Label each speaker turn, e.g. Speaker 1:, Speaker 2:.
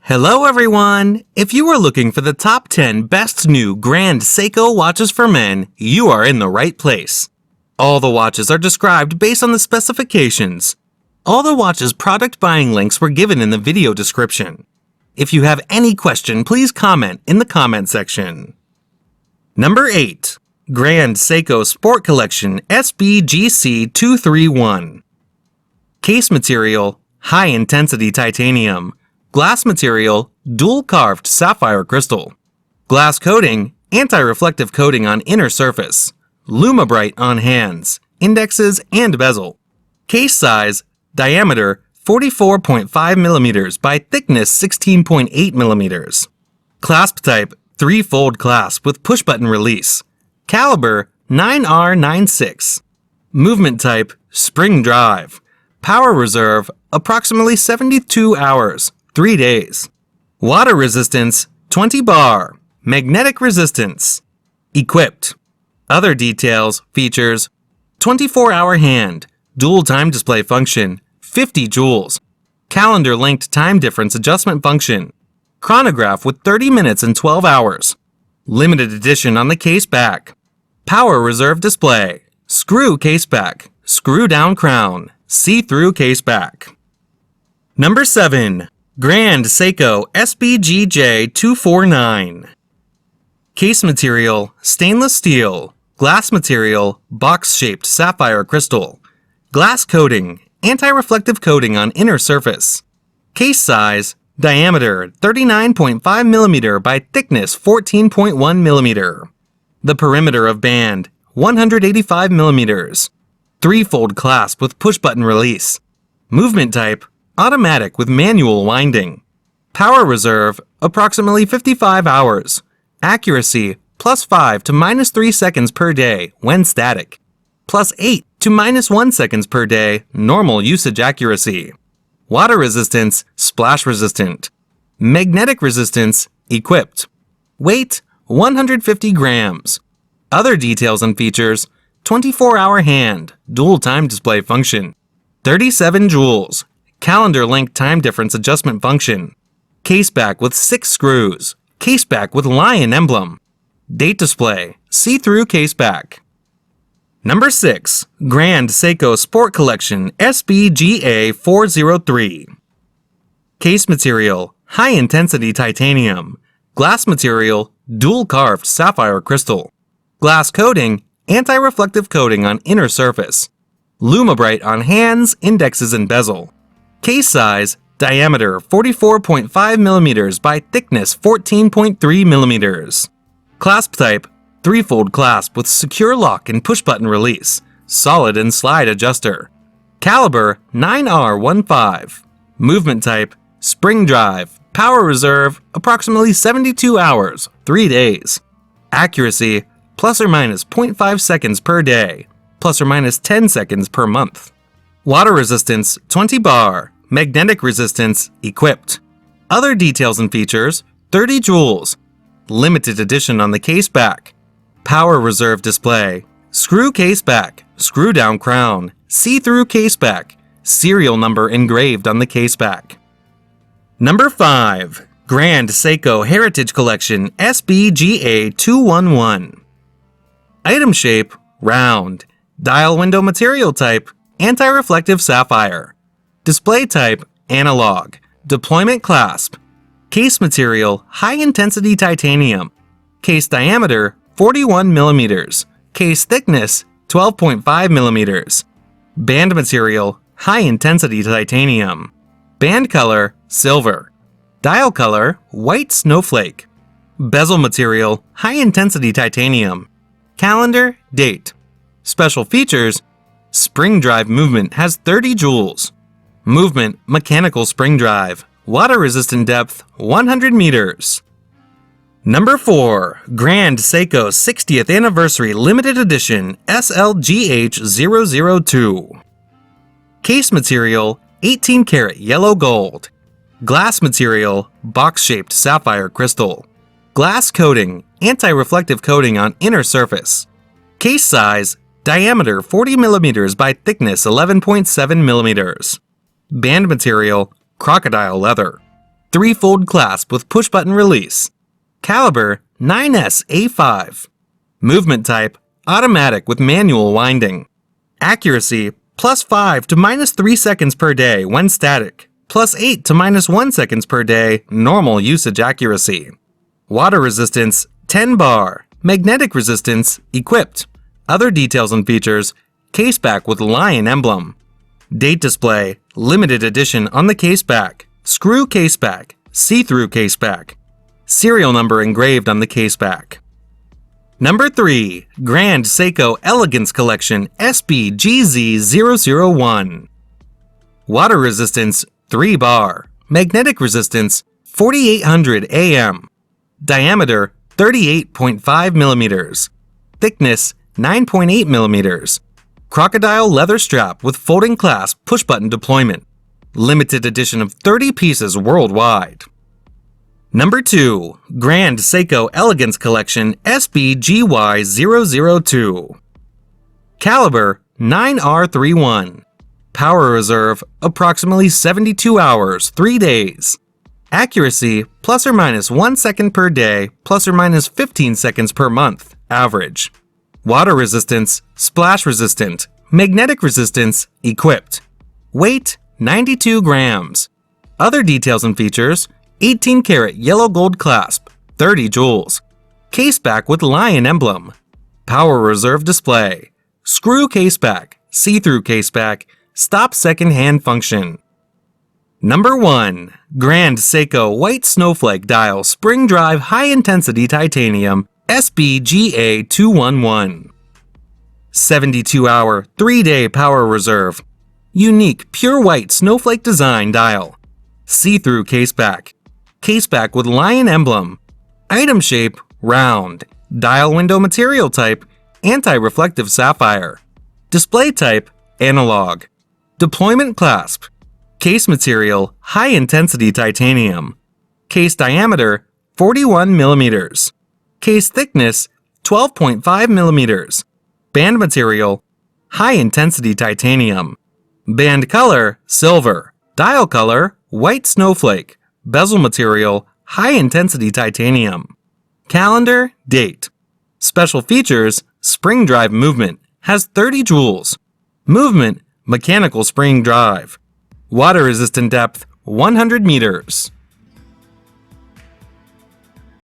Speaker 1: Hello everyone! If you are looking for the top 10 best new grand Seiko watches for men, you are in the right place. All the watches are described based on the specifications. All the watches' product buying links were given in the video description. If you have any question, please comment in the comment section. Number 8. Grand Seiko Sport Collection SBGC249. Case material, high intensity titanium. Glass material, dual carved sapphire crystal. Glass coating, anti-reflective coating on inner surface. Lumabrite on hands, indexes, and bezel. Case size, diameter 44.5 mm by thickness 16.8 mm. Clasp type, 3-fold clasp with push-button release. Caliber, 9R96. Movement type, spring drive. Power reserve, approximately 72 hours. 3 days. Water resistance, 20 bar. Magnetic resistance. Equipped. Other details, features, 24-hour hand, dual time display function, 50 joules. Calendar-linked time difference adjustment function. Chronograph with 30 minutes and 12 hours. Limited edition on the case back. Power reserve display. Screw case back. Screw down crown. See-through case back. Number 7. Grand Seiko SBGJ249. Case material, stainless steel. Glass material, box-shaped sapphire crystal. Glass coating, anti-reflective coating on inner surface. Case size, diameter 39.5 mm by thickness 14.1 mm. The perimeter of band, 185 mm. 3-fold clasp with push-button release. Movement type, automatic with manual winding. Power reserve, approximately 55 hours. Accuracy, +5 to -3 seconds per day when static. +8 to -1 seconds per day normal usage accuracy. Water resistance, splash resistant. Magnetic resistance, equipped. Weight, 150 grams. Other details and features, 24-hour hand, dual time display function. 37 joules. Calendar-linked time difference adjustment function. Case back with 6 screws. Case back with lion emblem. Date display. See-through case back. Number 6. Grand Seiko Sport Collection SBGA403. Case material, high-intensity titanium. Glass material, dual carved sapphire crystal. Glass coating, anti-reflective coating on inner surface. Lumabrite on hands, indexes, and bezel. Case size, diameter 44.5 mm by thickness 14.3 mm. Clasp type, 3-fold clasp with secure lock and push-button release. Solid and slide adjuster. Caliber, 9R15. Movement type, spring drive. Power reserve, approximately 72 hours, 3 days. Accuracy, ±0.5 seconds per day, ±10 seconds per month. Water resistance, 20 bar. Magnetic resistance, equipped. Other details and features, 30 joules. Limited edition on the case back. Power reserve display. Screw case back. Screw down crown. See-through case back. Serial number engraved on the case back. Number 5. Grand Seiko Heritage Collection SBGA249. Item shape, round. Dial window material type, anti-reflective sapphire. Display type, analog. Deployment clasp. Case material, high-intensity titanium. Case diameter, 41 mm. Case thickness, 12.5 mm. Band material, high-intensity titanium. Band color, silver. Dial color, white snowflake. Bezel material, high-intensity titanium. Calendar, date. Special features, spring drive movement has 30 joules. Movement, mechanical spring drive. Water resistant depth, 100 meters. Number 4. Grand Seiko 60th Anniversary Limited Edition SLGH002. Case material, 18 karat yellow gold. Glass material, box-shaped sapphire crystal. Glass coating, anti-reflective coating on inner surface. Case size, diameter 40 mm by thickness 11.7 mm. Band material, crocodile leather. 3-fold clasp with push-button release. Caliber 9S-A5. Movement type automatic with manual winding. Accuracy +5 to -3 seconds per day when static, +8 to -1 seconds per day normal usage accuracy. Water resistance 10 bar. Magnetic resistance equipped. Other details and features: case back with lion emblem. Date display limited edition on the case back. Screw case back. See-through case back. Serial number engraved on the case back. Number 3. Grand Seiko Elegance Collection SBGZ001. Water resistance 3 bar. Magnetic resistance 4800 AM. Diameter 38.5 millimeters. Thickness 9.8 millimeters. Crocodile leather strap with folding clasp push-button deployment. Limited edition of 30 pieces worldwide. Number 2. Grand Seiko Elegance Collection SBGY403. Caliber 9R31. Power reserve approximately 72 hours, 3 days. Accuracy ±1 second per day, ±15 seconds per month, average. Water resistance, splash resistant. Magnetic resistance, equipped. Weight 92 grams. Other details and features: 18 karat yellow gold clasp, 30 jewels. Case back with lion emblem. Power reserve display. Screw case back, see-through case back, stop second-hand function. Number 1. Grand Seiko White Snowflake Dial Spring Drive High Intensity Titanium SBGA249. 72-hour, 3-day power reserve. Unique pure white snowflake design dial. See-through case back. Case back with lion emblem. Item shape round. Dial window material type anti-reflective sapphire. Display type analog. Deployment clasp. Case material high-intensity titanium. Case diameter 41 millimeters. Case thickness 12.5 millimeters. Band material high-intensity titanium. Band color silver. Dial color white snowflake. Bezel material high-intensity titanium. Calendar date. Special features: spring drive movement, has 30 jewels. Movement mechanical spring drive. Water resistant depth 100 meters.